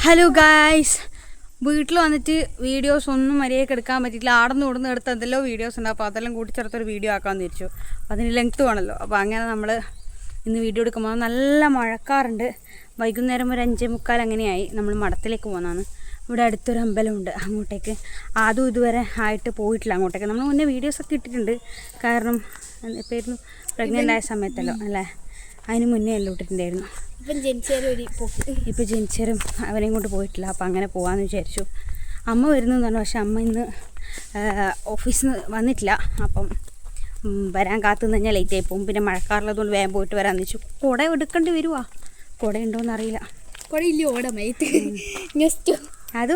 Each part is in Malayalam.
ഹലോ ഗായ്സ്, വീട്ടിൽ വന്നിട്ട് വീഡിയോസ് ഒന്നും മര്യാദയ്ക്ക് എടുക്കാൻ പറ്റിയില്ല. ആടന്ന് ഓടുന്ന എടുത്ത് എന്തെല്ലോ വീഡിയോസ് ഉണ്ട്. അപ്പോൾ അതെല്ലാം കൂട്ടിച്ചേർത്തൊരു വീഡിയോ ആക്കാമെന്ന് വിചാരിച്ചു. അതിന് ലെങ്ത്ത് വേണമല്ലോ. അപ്പോൾ അങ്ങനെ നമ്മൾ ഇന്ന് വീഡിയോ എടുക്കുമ്പോൾ നല്ല മഴക്കാറുണ്ട്. വൈകുന്നേരം ഒരു 5:45 അങ്ങനെയായി. നമ്മൾ മഠത്തിലേക്ക് പോകുന്നതാണ്. ഇവിടെ അടുത്തൊരു അമ്പലമുണ്ട്, അങ്ങോട്ടേക്ക് അതും ഇതുവരെ ആയിട്ട് പോയിട്ടില്ല. അങ്ങോട്ടേക്ക് നമ്മൾ മുന്നേ വീഡിയോസൊക്കെ ഇട്ടിട്ടുണ്ട്. കാരണം ഇപ്പം പ്രഗ്നൻ്റ് ആയ സമയത്തല്ലോ അല്ലേ, അതിന് മുന്നേ എല്ലാം ഇട്ടിട്ടുണ്ടായിരുന്നു. ഇപ്പം ജനിച്ചേരും അവരെയും കൊണ്ട് പോയിട്ടില്ല. അപ്പം അങ്ങനെ പോകാമെന്ന് വിചാരിച്ചു. അമ്മ വരുന്നതെന്ന് പറഞ്ഞു, പക്ഷെ അമ്മ ഇന്ന് ഓഫീസിൽ നിന്ന് വന്നിട്ടില്ല. അപ്പം വരാൻ കാത്തു നിന്ന് കഴിഞ്ഞാൽ ലേറ്റ് ആയി പോകും. പിന്നെ മഴക്കാറുള്ളതുകൊണ്ട് വേഗം പോയിട്ട് വരാമെന്ന് വെച്ചു. കുട എടുക്കേണ്ടി വരുവാ, കുട ഉണ്ടോയെന്ന് അറിയില്ല. അത്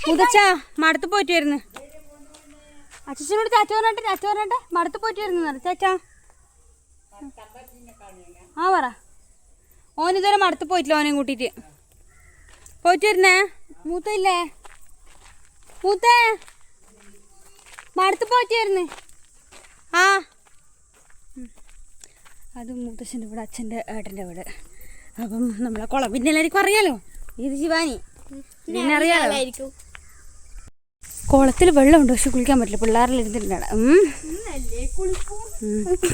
മുതച്ചാ മടുത്ത് പോയിട്ട് വരുന്നു. അച്ഛനോട് ചാച്ച പറഞ്ഞിട്ട് മടുത്ത് പോയിട്ട് വരുന്നു ചാച്ചാ. ആ പറ, ഓനിതുവരെ മടുത്ത് പോയിട്ടില്ല. ഓനെയും കൂട്ടിയിട്ട് പോയിട്ട് വരുന്നേ. മൂത്തയില്ലേ മൂത്തേ, മടുത്ത് പോയിട്ട് വരുന്നു. ആ അത് മൂത്തച്ഛൻ്റെ വീട്, അച്ഛൻ്റെ ഏട്ടൻ്റെ വീട്. അപ്പം നമ്മളെ കുളം പിന്നെ എല്ലാവർക്കും അറിയാലോ. ഇത് ശിവാനി പിന്നെ അറിയാലോ. കുളത്തിൽ വെള്ളമുണ്ട്, പക്ഷെ കുളിക്കാൻ പറ്റില്ല. പിള്ളേരെല്ലാം ഇരുന്നിട്ടുണ്ട്.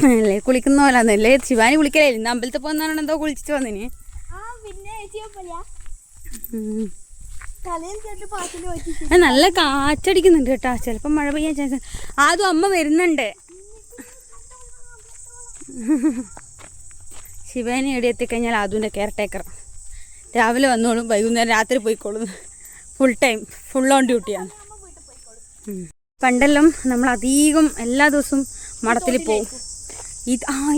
അല്ലേ കുളിക്കുന്ന പോലാന്നല്ലേ. ശിവാനി കുളിക്കലേ. ഇന്ന് അമ്പലത്തിൽ പോകുന്നതാണ് എന്തോ കുളിച്ചിട്ട് വന്നിന്. നല്ല കാറ്റടിക്കുന്നുണ്ട് കേട്ടോ. ചിലപ്പോൾ മഴ പെയ്യാൻ ചാൻസ്. അതും അമ്മ വരുന്നുണ്ട്. ശിവാനി എവിടെ എത്തിക്കഴിഞ്ഞാൽ അതുവിൻ്റെ കെയർ ടേക്കർ. രാവിലെ വന്നോളും, വൈകുന്നേരം രാത്രി പോയിക്കോളും. ഫുൾ ഓൺ ഡ്യൂട്ടിയാണ്. പണ്ടെല്ലാം നമ്മൾ അധികം എല്ലാ ദിവസവും മഠത്തിൽ പോവും.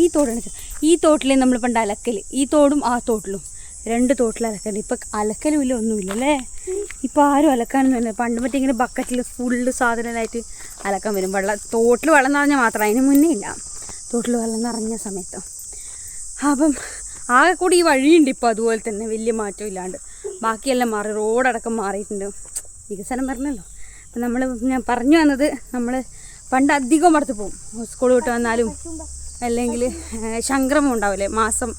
ഈ തോടാണ്. ഈ തോട്ടിലേ നമ്മൾ പണ്ട് അലക്കൽ. ഈ തോടും ആ തോട്ടിലും 2 തോട്ടിൽ അലക്കൽ. ഇപ്പം അലക്കലും ഇല്ല, ഒന്നുമില്ല അല്ലേ. ഇപ്പം ആരും അലക്കാനൊന്നും വരുന്നത്. പണ്ട് മറ്റേ ഇങ്ങനെ ബക്കറ്റിൽ ഫുള്ള് സാധനമായിട്ട് അലക്കാൻ വരും. തോട്ടിൽ വെള്ളം നിറഞ്ഞാൽ മാത്രം, അതിന് മുന്നേ ഇല്ല. തോട്ടിൽ വെള്ളം നിറഞ്ഞ സമയത്ത് അപ്പം ആകെ കൂടി ഈ വഴിയുണ്ട് ഇപ്പോൾ അതുപോലെ തന്നെ, വലിയ മാറ്റം ഇല്ലാണ്ട്. ബാക്കിയെല്ലാം മാറി, റോഡടക്കം മാറിയിട്ടുണ്ട്. വികസനം വരണമല്ലോ. അപ്പം ഞാൻ പറഞ്ഞു വന്നത്, നമ്മൾ പണ്ട് അധികം മടുത്ത് പോകും. സ്കൂൾ വിട്ട് വന്നാലും അല്ലെങ്കിൽ സംക്രമം ഉണ്ടാവില്ലേ, മാസം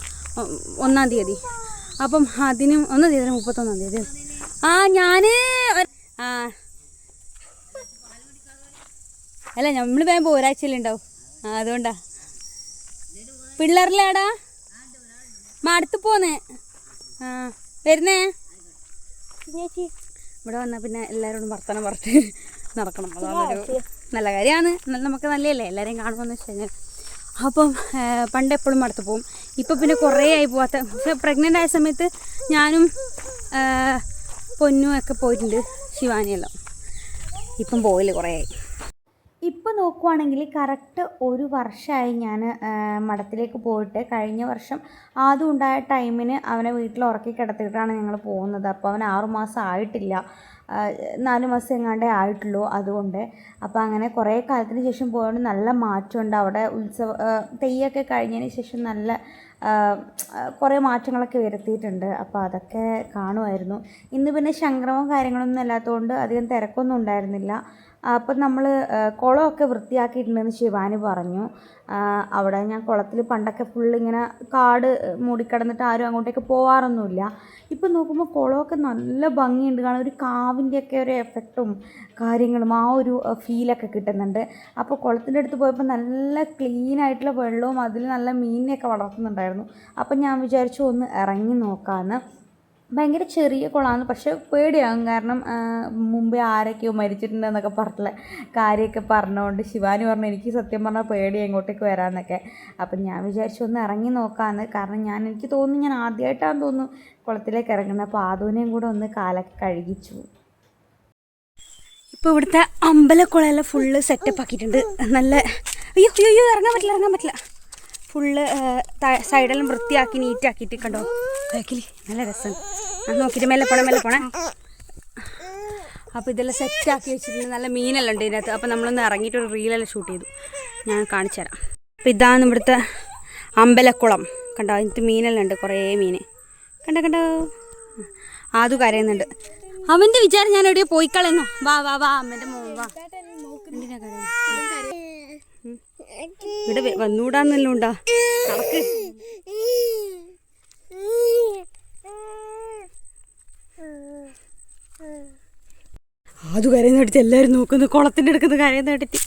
1-ാം തീയതി. അപ്പം അതിനും 1-ാം തീയതി 31-ാം തീയതി അല്ല നമ്മൾ വേഗം ഒരാഴ്ചയിലുണ്ടാവും. അതുകൊണ്ടാ പിള്ളേരിലാടാ മടുത്ത് പോന്നേ. വരുന്നേ. ഇവിടെ വന്നാൽ പിന്നെ എല്ലാവരോടും വർത്തമാനം പറഞ്ഞിട്ട് നടക്കണം. അതൊരു നല്ല കാര്യമാണ്. നമുക്ക് നല്ലതല്ലേ എല്ലാവരെയും കാണുമെന്ന് വെച്ച് കഴിഞ്ഞാൽ. അപ്പം പണ്ട് എപ്പോഴും മടുത്ത് പോകും. ഇപ്പം പിന്നെ കുറേ ആയി പോകാത്ത. പക്ഷെ പ്രഗ്നൻ്റ് ആയ സമയത്ത് ഞാനും പൊന്നും ഒക്കെ പോയിട്ടുണ്ട്, ശിവാനിയെല്ലാം. ഇപ്പം പോയില്ല, കുറേ ആയി. ഇപ്പം നോക്കുവാണെങ്കിൽ കറക്റ്റ് 1 വർഷമായി ഞാൻ മഠത്തിലേക്ക് പോയിട്ട്. കഴിഞ്ഞ വർഷം ആദ്യം ഉണ്ടായ ടൈമിന് അവനെ വീട്ടിൽ ഉറക്കി കിടത്തിയിട്ടാണ് ഞങ്ങൾ പോകുന്നത്. അപ്പോൾ അവന് 6 മാസം ആയിട്ടില്ല, 4 മാസം എങ്ങാണ്ടേ ആയിട്ടുള്ളൂ. അതുകൊണ്ട് അപ്പോൾ അങ്ങനെ കുറേ കാലത്തിന് ശേഷം പോയതുകൊണ്ട് നല്ല മാറ്റമുണ്ട്. അവിടെ തെയ്യൊക്കെ കഴിഞ്ഞതിന് ശേഷം നല്ല കുറേ മാറ്റങ്ങളൊക്കെ വരുത്തിയിട്ടുണ്ട്. അപ്പോൾ അതൊക്കെ കാണുമായിരുന്നു. ഇന്ന് പിന്നെ സംക്രമവും കാര്യങ്ങളൊന്നും അല്ലാത്തതുകൊണ്ട് അധികം തിരക്കൊന്നും ഉണ്ടായിരുന്നില്ല. അപ്പം നമ്മൾ കുളമൊക്കെ വൃത്തിയാക്കിയിട്ടുണ്ടെന്ന് ശിവാനി പറഞ്ഞു. അവിടെ ഞാൻ കുളത്തിൽ പണ്ടൊക്കെ ഫുള്ളിങ്ങനെ കാട് മൂടിക്കിടന്നിട്ട് ആരും അങ്ങോട്ടേക്ക് പോകാറൊന്നുമില്ല. ഇപ്പം നോക്കുമ്പോൾ കുളമൊക്കെ നല്ല ഭംഗിയുണ്ട് കാണാൻ. ഒരു കാവിൻ്റെയൊക്കെ ഒരു എഫക്റ്റും കാര്യങ്ങളും ആ ഒരു ഫീലൊക്കെ കിട്ടുന്നുണ്ട്. അപ്പോൾ കുളത്തിൻ്റെ അടുത്ത് പോയപ്പോൾ നല്ല ക്ലീനായിട്ടുള്ള വെള്ളവും അതിൽ നല്ല മീനിനെയൊക്കെ വളർത്തുന്നുണ്ടായിരുന്നു. അപ്പം ഞാൻ വിചാരിച്ചു ഒന്ന് ഇറങ്ങി നോക്കാമെന്ന്. ഭയങ്കര ചെറിയ കുളമാണ്, പക്ഷെ പേടിയാകും. കാരണം മുമ്പേ ആരൊക്കെയോ മരിച്ചിട്ടുണ്ടെന്നൊക്കെ പറഞ്ഞിട്ടുള്ള കാര്യമൊക്കെ പറഞ്ഞുകൊണ്ട് ശിവാനി പറഞ്ഞു എനിക്ക് സത്യം പറഞ്ഞാൽ പേടി എങ്ങോട്ടേക്ക് വരാമെന്നൊക്കെ. അപ്പം ഞാൻ വിചാരിച്ചു ഒന്ന് ഇറങ്ങി നോക്കാമെന്ന്. കാരണം എനിക്ക് തോന്നുന്നു ഞാൻ ആദ്യമായിട്ടാണെന്ന് തോന്നുന്നു കുളത്തിലേക്ക് ഇറങ്ങുന്നത്. അപ്പോൾ ആദൂനെയും കൂടെ ഒന്ന് കാലൊക്കെ കഴുകിച്ചു. ഇപ്പോൾ ഇവിടുത്തെ അമ്പലക്കുളമെല്ലാം ഫുള്ള് സെറ്റപ്പ് ആക്കിയിട്ടുണ്ട്. നല്ല അയ്യോ ഇറങ്ങാൻ പറ്റില്ല. ഫുള്ള് സൈഡെല്ലാം വൃത്തിയാക്കി നീറ്റാക്കിയിട്ട് കണ്ടോ. ബാക്കിൽ നല്ല രസം. അത് നോക്കിയിട്ട് മെല്ലെ പോണേ. അപ്പോൾ ഇതെല്ലാം സെറ്റാക്കി വെച്ചിട്ടുണ്ട്. നല്ല മീനെല്ലാം ഉണ്ട് ഇതിനകത്ത്. അപ്പോൾ നമ്മളൊന്ന് ഇറങ്ങിയിട്ട് ഒരു റീലെല്ലാം ഷൂട്ട് ചെയ്തു, ഞാൻ കാണിച്ചു തരാം. അപ്പോൾ ഇതാണ് ഇവിടുത്തെ അമ്പലക്കുളം. കണ്ടോ, അതിനകത്ത് മീനെല്ലാം ഉണ്ട്, കുറേ മീൻ. കണ്ടോ ആദ്യം കരയുന്നുണ്ട്. അവൻ്റെ വിചാരം ഞാൻ എവിടെയോ പോയിക്കളയുന്നു. വാ അമ്മൻ്റെ മോൻ വാ. എന്തിനാ കരയുന്നത്? ഇവിടെ വന്നൂടാന്നല്ലോ ഉണ്ടാ നടക്ക്. അത് കരയുന്ന കണ്ടിട്ട് എല്ലാവരും നോക്കുന്നു, കുളത്തിൻ്റെ അടുക്കുന്ന കരയുന്ന കണ്ടിട്ട്.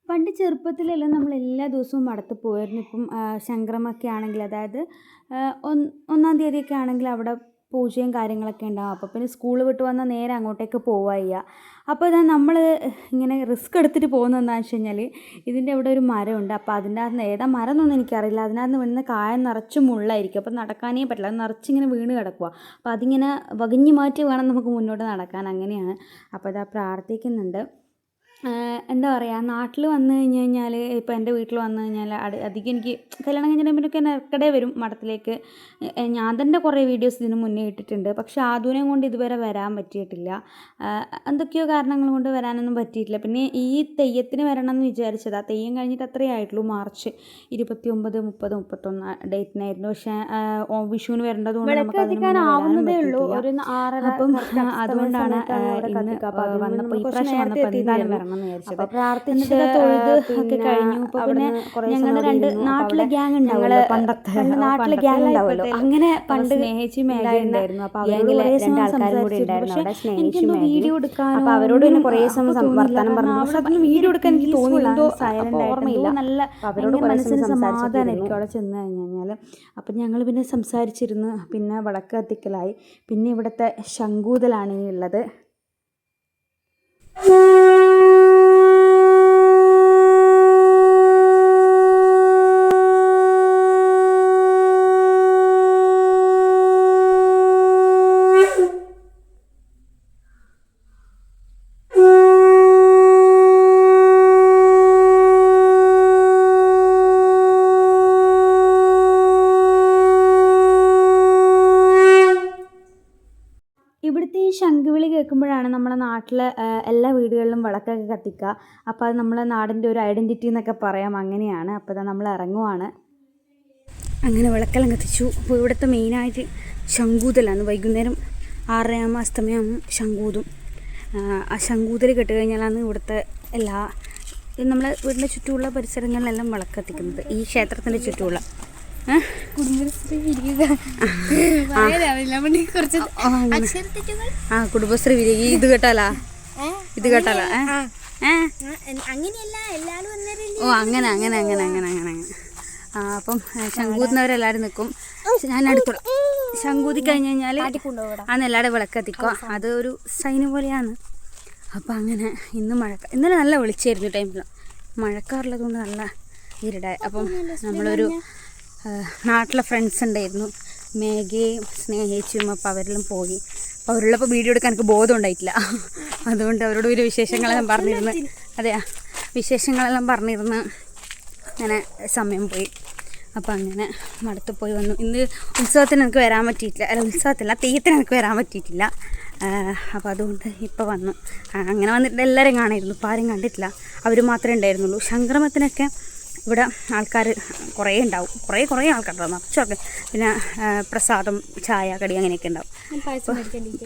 പണ്ട് ചെറുപ്പത്തിലെല്ലാം നമ്മൾ എല്ലാ ദിവസവും മടത്ത് പോയിരുന്നു. ഇപ്പം സംക്രമൊക്കെ ആണെങ്കിൽ, അതായത് 1-ാം തീയതിയൊക്കെ ആണെങ്കിൽ അവിടെ പൂജയും കാര്യങ്ങളൊക്കെ ഉണ്ടാകും. അപ്പോൾ പിന്നെ സ്കൂൾ വിട്ട് വന്നാൽ നേരെ അങ്ങോട്ടേക്ക് പോവുക ചെയ്യുക. അപ്പോൾ ഇതാ നമ്മൾ ഇങ്ങനെ റിസ്ക് എടുത്തിട്ട് പോകുന്നത് എന്താണെന്ന് വെച്ച് കഴിഞ്ഞാൽ, ഇതിൻ്റെ അവിടെ ഒരു മരമുണ്ട്. അപ്പോൾ അതിൻ്റെ അകത്ത് ഏതാ മരം എന്നൊന്നും എനിക്കറിയില്ല. അതിനകത്ത് വീഴുന്ന കായ നിറച്ച് മുള്ളായിരിക്കും. അപ്പോൾ നടക്കാനേ പറ്റില്ല, അത് നിറച്ചിങ്ങനെ വീണ് കിടക്കുക. അപ്പോൾ അതിങ്ങനെ വകഞ്ഞു മാറ്റി വേണം നമുക്ക് മുന്നോട്ട് നടക്കാൻ. അങ്ങനെയാണ്. അപ്പോൾ ഇതാ പ്രാർത്ഥിക്കുന്നുണ്ട്. എന്താ പറയുക, നാട്ടിൽ വന്നു കഴിഞ്ഞ് കഴിഞ്ഞാൽ, ഇപ്പോൾ എൻ്റെ വീട്ടിൽ വന്നു കഴിഞ്ഞാൽ അധികം എനിക്ക് കല്യാണം കഴിഞ്ഞ ടൈമിലൊക്കെ ഇടയ്ക്കിടെ വരും മഠത്തിലേക്ക്. ഞാൻ തന്നെ കുറേ വീഡിയോസ് ഇതിന് മുന്നേ ഇട്ടിട്ടുണ്ട്. പക്ഷേ ആദൂനെയും കൊണ്ട് ഇതുവരെ വരാൻ പറ്റിയിട്ടില്ല. എന്തൊക്കെയോ കാരണങ്ങൾ കൊണ്ട് വരാനൊന്നും പറ്റിയിട്ടില്ല. പിന്നെ ഈ തെയ്യത്തിന് വരണം എന്ന് വിചാരിച്ചത്, ആ തെയ്യം കഴിഞ്ഞിട്ട് അത്രയേ ആയിട്ടുള്ളൂ. മാർച്ച് 29, 30, 31 ഡേറ്റിനായിരുന്നു. പക്ഷേ വിഷുവിന് വരേണ്ടത് കൊണ്ട് നമുക്ക് ആവുന്നതേ ഉള്ളൂ. ഒരു 6:30. അപ്പം അതുകൊണ്ടാണ് വന്നപ്പോൾ ഈ പ്രാവശ്യം വന്നപ്പോൾ എന്തായാലും വരണം എന്ന് വിചാരിച്ചത്. പ്രാർത്ഥിച്ച് ഒക്കെ കഴിഞ്ഞു. ഇപ്പോൾ പിന്നെ ഞങ്ങളുടെ 2 നാട്ടിലെ ഗ്യാങ് ഉണ്ടാവുമല്ലോ, പണ്ട് നാട്ടിലെ ഗ്യാങ് ഉണ്ടാവുമല്ലോ, അങ്ങനെ പണ്ട് സ്നേഹിച്ച് മേഖലയുണ്ടായിരുന്നു. അപ്പോൾ അവരോട് 2 ആൾക്കാരും കൂടി ഉണ്ടായിരുന്നു അവിടെ, സ്നേഹിച്ച് വീഡിയോ എടുക്കാനും. അപ്പോൾ അവരോട് പിന്നെ കുറേ സമയം വർത്തമാനം പറഞ്ഞു. പക്ഷെ അതൊന്നും വീഡിയോ എടുക്കാൻ എനിക്ക് തോന്നിയില്ല, സൈലന്റ് ആയിരുന്നില്ല. നല്ല അവരോട് മനസ്സിന് സമാധാനമായിരിക്കും അവിടെ ചെന്ന് കഴിഞ്ഞാൽ. അപ്പം ഞങ്ങൾ പിന്നെ സംസാരിച്ചിരുന്നു. പിന്നെ വിളക്ക് കത്തിക്കലായി. പിന്നെ ഇവിടുത്തെ ശംഖൂതലാണ് ഇനി ഉള്ളത്. ഇവിടുത്തെ ഈ ശംഖുവിളി കേൾക്കുമ്പോഴാണ് നമ്മുടെ നാട്ടിലെ എല്ലാ വീടുകളിലും വിളക്കൊക്കെ കത്തിക്കുക. അപ്പോൾ അത് നമ്മളെ നാടിൻ്റെ ഒരു ഐഡൻറ്റിറ്റി എന്നൊക്കെ പറയാം. അങ്ങനെയാണ്. അപ്പോൾ നമ്മൾ ഇറങ്ങുവാണ്. അങ്ങനെ വിളക്കെല്ലാം കത്തിച്ചു. അപ്പോൾ ഇവിടുത്തെ മെയിനായിട്ട് ശംഖൂതലാണ്. വൈകുന്നേരം 6:30 അസ്തമയം ശംഖൂതും. ആ ശംഖൂതൽ കെട്ടുകഴിഞ്ഞാലാണ് ഇവിടുത്തെ എല്ലാ നമ്മളെ വീടിൻ്റെ ചുറ്റുമുള്ള പരിസരങ്ങളിലെല്ലാം വിളക്ക് കത്തിക്കുന്നത്. ഈ ക്ഷേത്രത്തിൻ്റെ ചുറ്റുമുള്ള കുടുംബശ്രീ ഇത് കേട്ടാലാ ഇത് കേട്ടാലാ ഓ അങ്ങനെ അങ്ങനെ അങ്ങനെ അങ്ങനെ അങ്ങനെ അങ്ങനെ അപ്പം ശംഖൂതുന്നവരെല്ലാവരും നിൽക്കും. ഞാൻ അടുത്തുള്ള ശംഖൂതി കഴിഞ്ഞ് കഴിഞ്ഞാൽ അന്ന് എല്ലാവരും വിളക്കെത്തിക്കുക. അത് ഒരു സൈന് പോലെയാണ്. അപ്പം അങ്ങനെ ഇന്നലെ നല്ല വെളിച്ചായിരുന്നു ടൈമിൽ. മഴക്കാറുള്ളത് കൊണ്ട് നല്ല ഇരുടായി. അപ്പം നമ്മളൊരു നാട്ടിലെ ഫ്രണ്ട്സ് ഉണ്ടായിരുന്നു, മേഘയും സ്നേഹിച്ചും. അപ്പോൾ അവരെല്ലാം പോയി. അപ്പോൾ അവരുള്ളപ്പോൾ വീഡിയോ എടുക്കാൻ എനിക്ക് ബോധം ഉണ്ടായിട്ടില്ല. അതുകൊണ്ട് അവരോട് ഒരു വിശേഷങ്ങളെല്ലാം പറഞ്ഞിരുന്ന്, അതെയാ വിശേഷങ്ങളെല്ലാം പറഞ്ഞിരുന്ന് അങ്ങനെ സമയം പോയി. അപ്പോൾ അങ്ങനെ മടുത്ത് പോയി വന്നു. ഇന്ന് ഉത്സവത്തിന് എനിക്ക് വരാൻ പറ്റിയിട്ടില്ല. അല്ല, ഉത്സവത്തില്ല, തെയ്യത്തിന് എനിക്ക് വരാൻ പറ്റിയിട്ടില്ല. അപ്പോൾ അതുകൊണ്ട് ഇപ്പോൾ വന്നു. അങ്ങനെ വന്നിട്ട് എല്ലാവരും കാണായിരുന്നു. ഇപ്പോൾ ആരും കണ്ടിട്ടില്ല, അവർ മാത്രമേ ഉണ്ടായിരുന്നുള്ളൂ. സംക്രമത്തിനൊക്കെ ഇവിടെ ആൾക്കാർ കുറേ ഉണ്ടാവും. കുറേ ആൾക്കാരുണ്ടാവും, നിറച്ചൊക്കെ. പിന്നെ പ്രസാദം, ചായ, കടി അങ്ങനെയൊക്കെ ഉണ്ടാവും.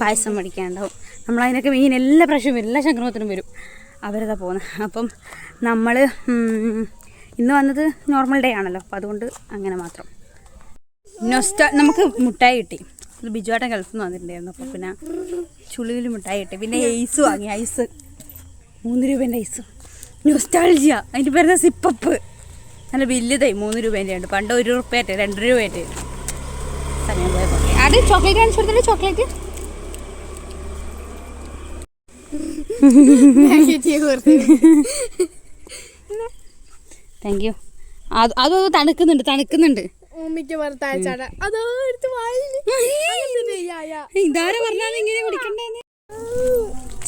പായസം മേടിക്കാനുണ്ടാവും. നമ്മളതിനൊക്കെ മെയിൻ എല്ലാ പ്രാവശ്യവും വരും, എല്ലാ സംക്രമത്തിനും വരും. അവരതാ പോകുന്നത്. അപ്പം നമ്മൾ ഇന്ന് വന്നത് നോർമൽ ഡേ ആണല്ലോ, അപ്പോൾ അതുകൊണ്ട് അങ്ങനെ മാത്രം. നമുക്ക് മുട്ടായി കിട്ടി. ഇത് ബിജുവാട്ടൻ ഗൾഫിൽ നിന്ന് വന്നിട്ടുണ്ടായിരുന്നു. അപ്പോൾ പിന്നെ ചുളിയിൽ മിഠായി കിട്ടി. പിന്നെ ഐസ് വാങ്ങി. ഐസ് 3 രൂപേൻ്റെ ഐസ്. നൊസ്റ്റാൾജിയ, അതിൻ്റെ പേര് സിപ്പപ്പ്. നല്ല വലിയതായി 3 രൂപേൻ്റെ ഉണ്ട്. പണ്ട് 1 രൂപയായിട്ട് 2 രൂപയായിട്ട് സമയം പോയപ്പോൾ. അത് ചോക്ലേറ്റ് കാണിച്ചു കൊടുത്തിട്ട് ചോക്ലേറ്റ് താങ്ക് യു. അത് തണുക്കുന്നുണ്ട്. ഇതാരെ പറഞ്ഞാൽ ഇങ്ങനെ കുടിക്കണ്ടേന്ന്.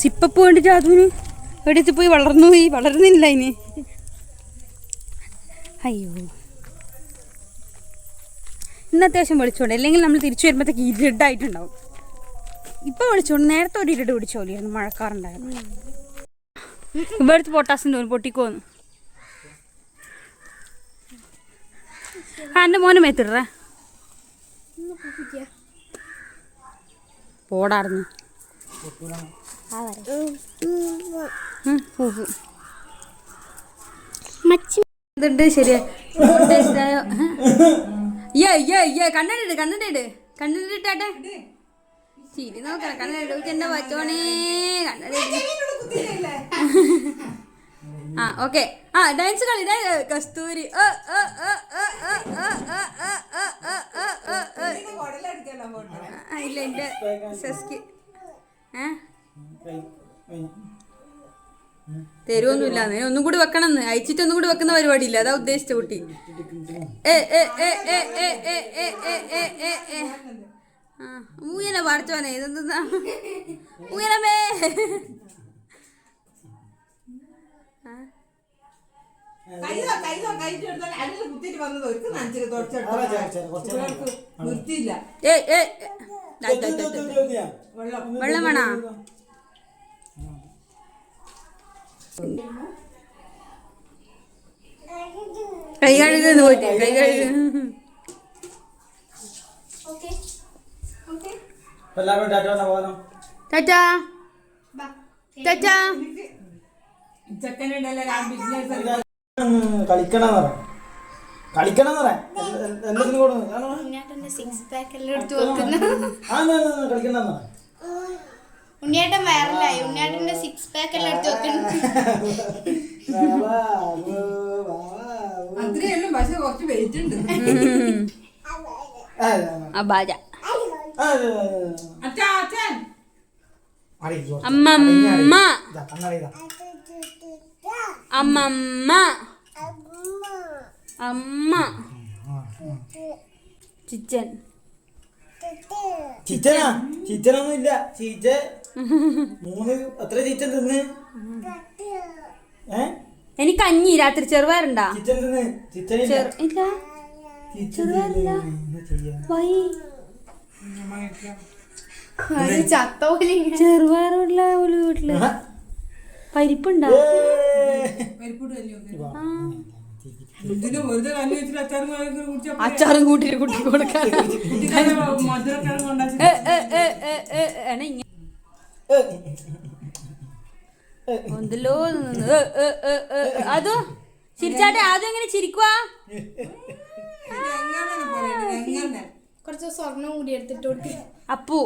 സിപ്പപ്പ് വേണ്ടിട്ട് അതിന് എവിടെത്തി പോയി വളർന്നില്ല അതിന്. അയ്യോ, ഇന്ന് അത്യാവശ്യം വിളിച്ചോണ്ട്, അല്ലെങ്കിൽ നമ്മൾ തിരിച്ചു വരുമ്പോഴത്തേക്ക് ഇരുട്ടായിട്ടുണ്ടാവും. ഇപ്പം വിളിച്ചോണ്ട്, നേരത്തെ ഒരു ഇരുട്ട് പിടിച്ചോളിയായിരുന്നു, മഴക്കാറുണ്ടായിരുന്നു. ഇവിടെ അടുത്ത് പൊട്ടാസിന് തോന്നി പൊട്ടിക്കോന്ന്. എൻ്റെ മോനെ മേത്തിടേ പോടാർന്ന്. ഇതുണ്ട് ശരിയാ കണ്ടിട്ടാട്ടെ ചിരി നോക്കണം കണ്ണിട്ട് എന്നെ പറ്റോണേ കണ്ണിട്ട് ആ ഓക്കെ ആ ഡാൻസ് കളി കസ്തൂരി ഇല്ല എന്റെ സെസ്കി തരുമൊന്നുമില്ല ഒന്നും കൂടി വെക്കണം അയച്ചിട്ട് ഒന്നും കൂടി വെക്കുന്ന പരിപാടിയില്ല അതാ ഉദ്ദേശിച്ച കുട്ടി ഊയനെ പാടിച്ചോനെ ഇതെന്താ ഊയനമേ വെള്ളം വേണോ കൈ കഴുകുന്നു പോയിട്ട് കൈ കഴുകുന്നു ടാറ്റാ ടാറ്റാ കളിക്കണം ഉണ്ണിയേട്ടൻ വൈറലായി ഉണ്ണിയേട്ടന്റെ 6 പാക്ക് എല്ലാം എടുത്ത് വെക്കുന്നു അത്രയെല്ലാം പക്ഷെ കുറച്ച് വെയിറ്റ് ഉണ്ട് അമ്മമ്മ അമ്മമ്മ അമ്മ ചിച്ചൻ ചിച്ചനൊന്നും ഇല്ല ചീച്ച 3 എത്ര ചീച്ചൻ തിന്ന് എനിക്ക് കഞ്ഞി രാത്രി ചെറുപയറുണ്ടാ ചിച്ചൻ തിന്ന് ചെറുപയറുള്ള ഒരു വീട്ടില് പരിപ്പുണ്ടാ അച്ചാറും കൂട്ടിട്ട് കുട്ടി കൊടുക്കാൻ ഒന്നല്ലോ അതോ ചിരിച്ചാട്ടെ ആദ്യം എങ്ങനെ ചിരിക്കുവാ കുറച്ച് സ്വർണ്ണം കൂടി എടുത്തിട്ട് കൊടുക്ക അപ്പു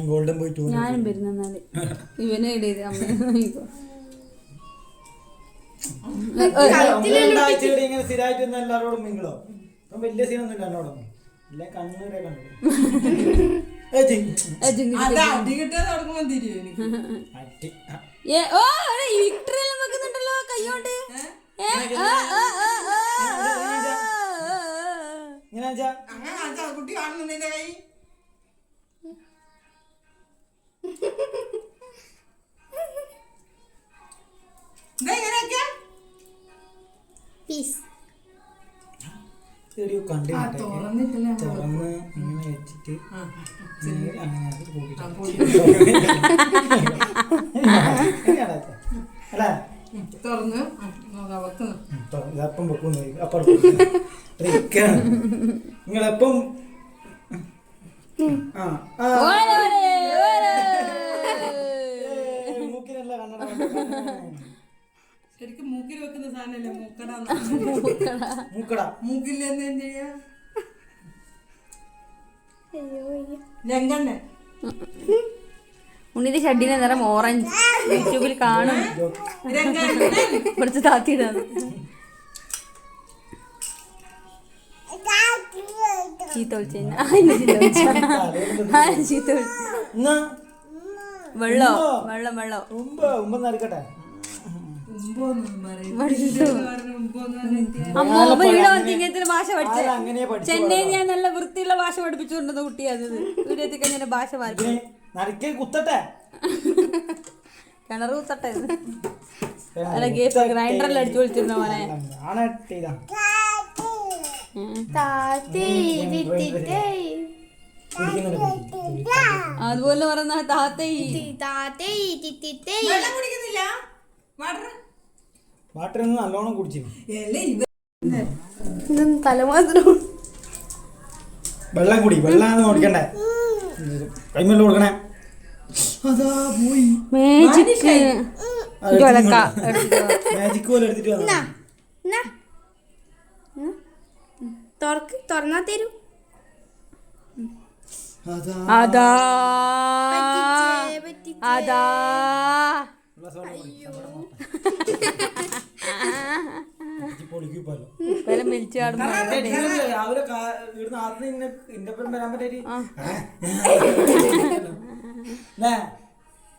ഗോൾഡൻ പോയി ഞാനും വരുന്നാല് ഇവനെ ഇടയത് അമ്മ ഇങ്ങനെ സ്ഥിരമായിട്ട് എല്ലാവരോടും മിങ്ങളോ ഇപ്പം വലിയ സീനൊന്നും ഇല്ല എന്നോടൊന്നും ഇല്ല കണ്ണൂരെ കണ്ടു വെക്കുന്നുണ്ടല്ലോ കൈകൊണ്ട് കുട്ടി കാണുന്നു കൈ തുറന്ന് ഇങ്ങനെ വെച്ചിട്ട് അങ്ങനെ അല്ലേ തുറന്ന് ഇതപ്പം വെക്കുന്നു അപ്പം നിങ്ങളെപ്പം മൂക്കിനല്ല കണ്ണട ശരിക്കും മൂക്കിൽ വെക്കുന്ന സാധനല്ലേ മൂക്കട മൂക്കിൽ എന്താ ചെയ്യാ രംഗണ്ണ ഉണ്ണിന്റെ ഷഡിന്റെ നിറം ഓറഞ്ച് യൂട്യൂബിൽ കാണും കുറച്ച് താത്തിയിടാണ് ചീത്ത വെള്ളം വെള്ളം വെള്ളം നടക്കട്ടെ അമ്മ ഇവിടെ വന്ന് ഇങ്ങനത്തെ ഭാഷ പഠിച്ചേ ചെന്നൈ ഞാൻ നല്ല വൃത്തിയുള്ള ഭാഷ പഠിപ്പിച്ചുകൊണ്ടത് കുട്ടി അത് ഇവിടെ എത്തിക്കഴിഞ്ഞ ഭാഷ കുത്തട്ടെ കിണറ് കുത്തട്ടെ അല്ല ഗ്രൈൻഡറിൽ അടിച്ചു വിളിച്ചിരുന്ന മോനെ അതുപോലെ പറയുന്ന വാട്ടറൊന്നും നല്ലോണം കുടിച്ചിരുന്നു തലമാത്രം വെള്ളം കുടി വെള്ളം കുടിക്കണ്ടേ കൈമല്ല കൊടുക്കണേ അതാ പോയി. മാജിക് മാജിക് പോലെ എടുത്തിട്ട് വന്നു. തുറന്നാ തരൂ. അതാ അതാ പറ്റിച്ചേ. അതാ പൊളിക്കുപ്പല്ലോ വില മിൽച്ച് കാണുമ്പോ രാവിലെ ഇവിടുന്ന് ആദ്യം ഇന്റെ ഒപ്പം വരാൻ പറ്റി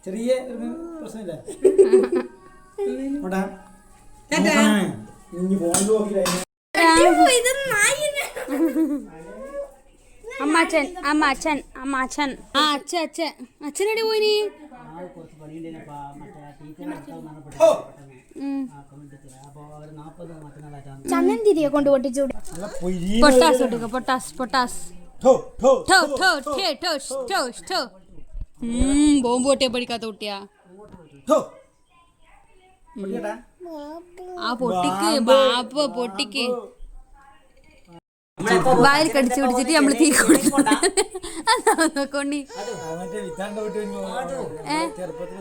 ചെറിയ ഒരു പ്രശ്നമില്ല. ഇനി ഫോണിൽ നോക്കില്ല. അമ്മാച്ചൻ അമ്മാച്ചൻ അമ്മാച്ചൻ ആ അച്ഛനടി പോയിനി. ചന്ദൻ തിരികെ കൊണ്ട് പൊട്ടിച്ചു. പൊട്ടാസ് പൊട്ടിക്ക പൊട്ടാസ് പൊട്ടാസ് ബോംബ് പൊട്ടിയ പഠിക്കാത്ത കുട്ടിയാ. ആ പൊട്ടിക്ക് ബാപ്പ പൊട്ടിക്ക് വായിൽ കടിച്ചു പിടിച്ചിട്ട് നമ്മള് തീ കൊണ്ടി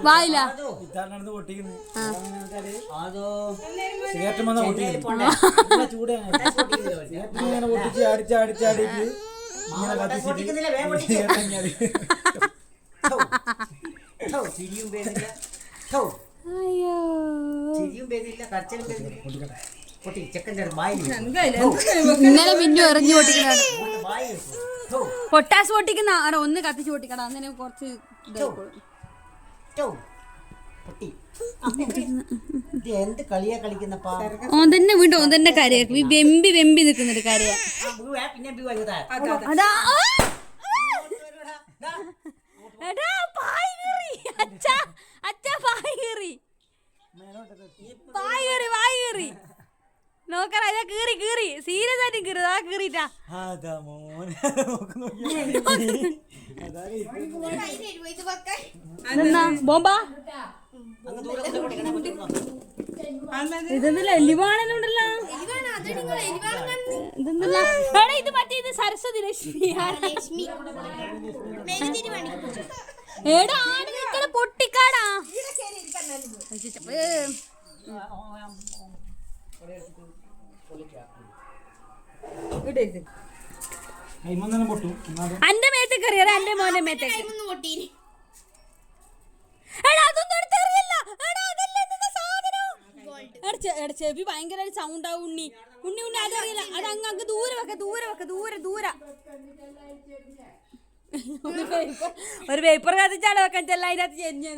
വായില ഇന്നലെ മിന്നു എറിഞ്ഞു പൊട്ടിക്കുന്നതാണ്. പൊട്ടാസ് പൊട്ടിക്കുന്ന ഒന്ന് കത്തിച്ച് പൊട്ടിക്കടാ. അങ്ങനെ കുറച്ച് എന്ത് കളിയാ കളിക്കുന്നപ്പാ? ഓൻ തന്നെ വീണ്ടും ഓൻ തന്നെ കരയാക്കും. ഈ വെമ്പി വെമ്പി നിൽക്കുന്നുണ്ട് കരയാ. അതാ നോക്കറ കീറി കീറി സീരിയസ് ആയിട്ട് കീറി ആ കീറിട്ടാ ബോംബാ ഇതൊന്നുമില്ല എലിവാണെന്നുണ്ടല്ലോ. ഇതൊന്നുമില്ല ഇത് മറ്റേ ഇത് സരസ്വതി ലക്ഷ്മി ഏടാ ആട് നിൽക്കണ പൊട്ടിക്കാടാ. അന്റെ മേത്തേക്ക് അറിയാം. എന്റെ മോന്റെ മേത്തേക്ക് ചെവി ഭയങ്കര സൗണ്ട് ആവും. ഉണ്ണി ഉണ്ണി ഉണ്ണി അതറിയില്ല. അത് അങ്ങ് ദൂരെ വെക്ക ദൂരെ വെക്ക ദൂരെ ദൂരെ ഒരു പേപ്പർ കത്തിച്ചാണ് വെക്കാൻ ചെല്ല. അതിനകത്ത്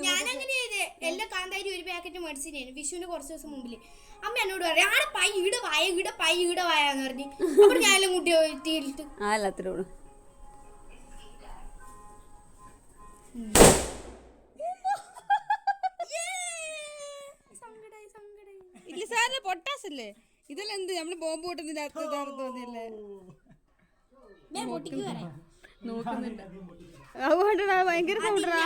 ഞാനങ്ങനെ എല്ലാ കാന്താരി ഒരു പാക്കറ്റ് മേടിച്ചിന് വിഷുവിന് കുറച്ച് ദിവസം മുമ്പില്. അമ്മ എന്നോട് പറയാം ആടെ പൈ ഈട വായ ഈട പൈ ഈട വായാന്ന് പറഞ്ഞു. അപ്പോൾ ഞാനെല്ലാം കൂട്ടി തീരിട്ട് എല്ലാത്തിനോട് പൊട്ടാസല്ലേ ഇതെല്ലാം എന്ത് നമ്മള് ബോംബ് പൊട്ടുന്നതിന്റെ തോന്നിയല്ലേ നോക്കുന്നുണ്ട്. അതുകൊണ്ടാ ഭയങ്കര സൗണ്ടാ.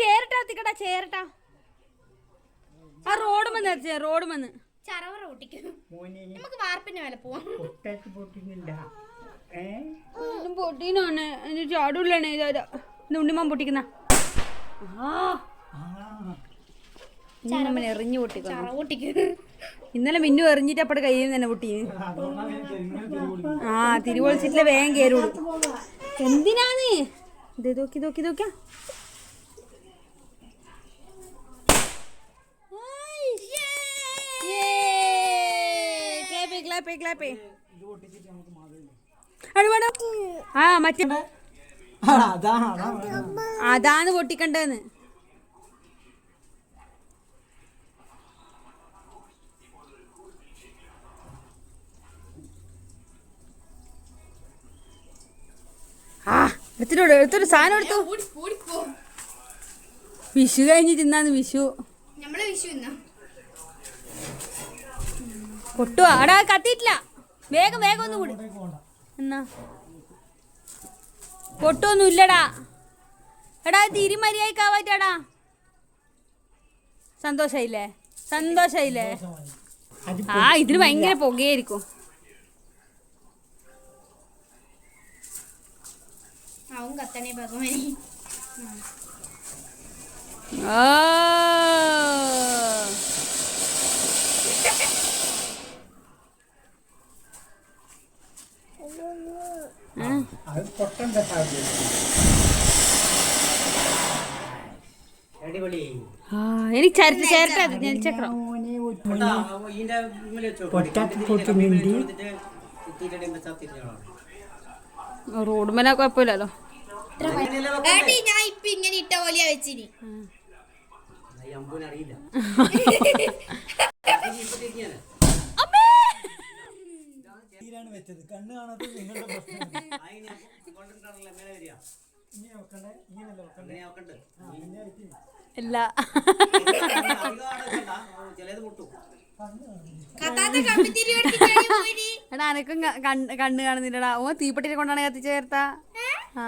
ചേരട്ടാ തിക്കടാ ചേരട്ടാ. ആ റോഡ് വന്ന് റോഡ് വന്ന് ചറവറ പൊട്ടിക്കും. നമുക്ക് വാർപ്പിന്റെ മേലെ പോവാം. പൊട്ടീനാണ് ചാടൂലാണ് ഉണ്ണിമാൻ പൊട്ടിക്കുന്ന എറിഞ്ഞു പൊട്ടിക്കും. ഇന്നലെ മിന്നു എറിഞ്ഞിട്ട് അപ്പടെ കയ്യിൽ തന്നെ പൊട്ടി. ആ തിരുവോളിച്ചിട്ടില്ല വേഗം കയറുള്ളൂ. എന്തിനാണ് ഇത് നോക്കി നോക്കി നോക്കിയാ ആ മറ്റേ അതാണ് പൊട്ടിക്കണ്ടെന്ന്. ആ എടുത്തിട്ടോട് എടുത്തൊരു സാധനം എടുത്തു. വിഷു കഴിഞ്ഞ് തിന്നാന്ന്. വിഷു നമ്മളെ വിഷു പൊട്ടുവാ. അടാ കത്തിയിട്ടില്ല. വേഗം വേഗം ഒന്നും കൂടി എന്നാ പൊട്ടൊന്നും ഇല്ലടാ. എടാ തിരി മര്യാദക്കാവാറ്റാടാ. സന്തോഷായില്ലേ സന്തോഷായില്ലേ. ആ ഇതിന് ഭയങ്കര പുകയായിരിക്കും. ആവും കത്തണേ ഭഗവാനെ. ആ അത് പൊട്ടണ്ട സാധ്യത. അടിപൊളി. എനിക്ക് ചേർത്തത് നെൽച്ചക്രം റോഡ് മേലെ കുഴപ്പമില്ലല്ലോ. ഏട്ടി ഞാൻ ഇപ്പൊ ഇങ്ങനെ ഇട്ട പോലെയാ വെച്ചിനി. അറിയില്ല. വെച്ചത് കണ്ണ് കാണാത്ത നിങ്ങളുടെ പ്രശ്നം. ഇങ്ങനെ വെക്കണ്ടേ? ഇങ്ങനെയല്ല വെക്കണ്ടേ? ഇല്ല എടാ അനക്കും കണ്ണ് കാണുന്നില്ലടാ. ഓ തീപ്പെട്ടിനെ കൊണ്ടാണ് കത്തിച്ച് ചേർത്താ. ആ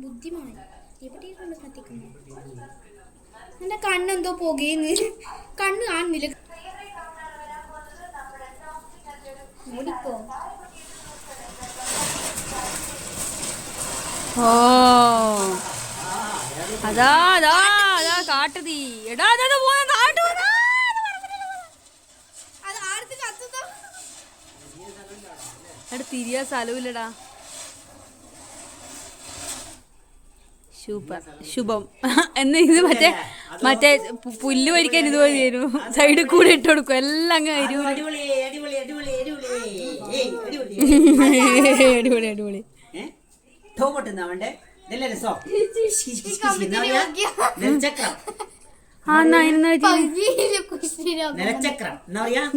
ബുദ്ധിമാണ് എന്റെ കണ്ണെന്തോ പോകുന്നു. കണ്ണ് കാണുന്നില്ല. ഓടിക്കോ. ഓ അതാ അതാ അതാ കാട്ടു തീ. എടാ അതാ പോന്ന കാട്ടു. അത് ആർത്ത് കത്തുന്നോ? എടാ തിരിയാ സ്ഥലവില്ലടാ. സൂപ്പർ ശുഭം. എന്നാ ഇത് മറ്റേ മറ്റേ പുല്ല് വരിക്കാൻ ഇതുപോലെ തരും. സൈഡിൽ കൂടെ ഇട്ട് കൊടുക്കും. എല്ലാം അങ്ങ് അടിപൊളി അടിപൊളി അടിപൊളി.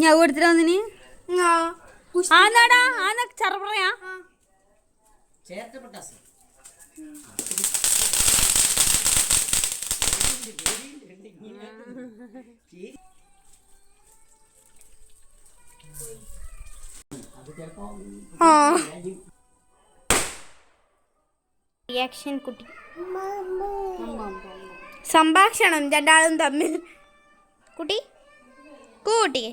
ഞാൻ കൊടുത്തിട്ട് വന്നിനി ആന്നാടാ ആന്ന ചെറുപ്പറയാ. റിയാക്ഷൻ കുട്ടി. സംഭാഷണം രണ്ടാളും തമ്മിൽ. കുട്ടി കൂട്ടി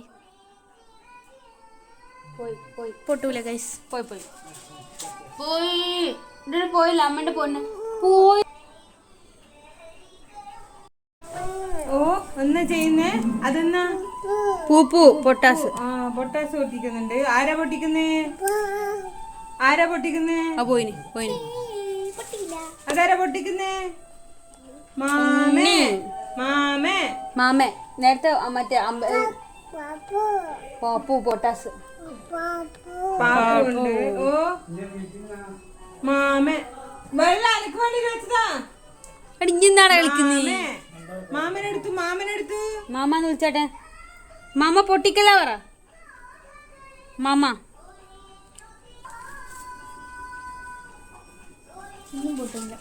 പൊട്ടൂല ഗൈസ്. പോയി പോയി പോയി പോയില്ല അമ്മന്റെ പൊണ്ണ് പോയി. ഓ എന്നാ ചെയ്യുന്നേ? അതെന്നാ? പൂപ്പു പൊട്ടാസ്. ആ പൊട്ടാസ് പൊട്ടിക്കുന്നുണ്ട്. ആരാ പൊട്ടിക്കുന്നേ? ആരാ പൊട്ടിക്കുന്നേ? ആ പോയിനി പോയിനി. അതാരാ പൊട്ടിക്കുന്നേ? മാമേ മാമേ മാമേ നേരത്തെ മറ്റേ പാപ്പു പൊട്ടാസ്. പാപ്പുണ്ട്. ഓ മാമേ വെള്ളം അനക്ക് വേണ്ടി വെച്ചതാ. ഇന്നാടാ കളിക്കുന്നേ. മാമനെടുത്തു മാമനെടുത്തു. മാമാന്ന് വിളിച്ചാട്ടെ. മാമ പൊട്ടിക്കല്ല പറ. മാമ ഒന്നും പൊട്ടില്ല.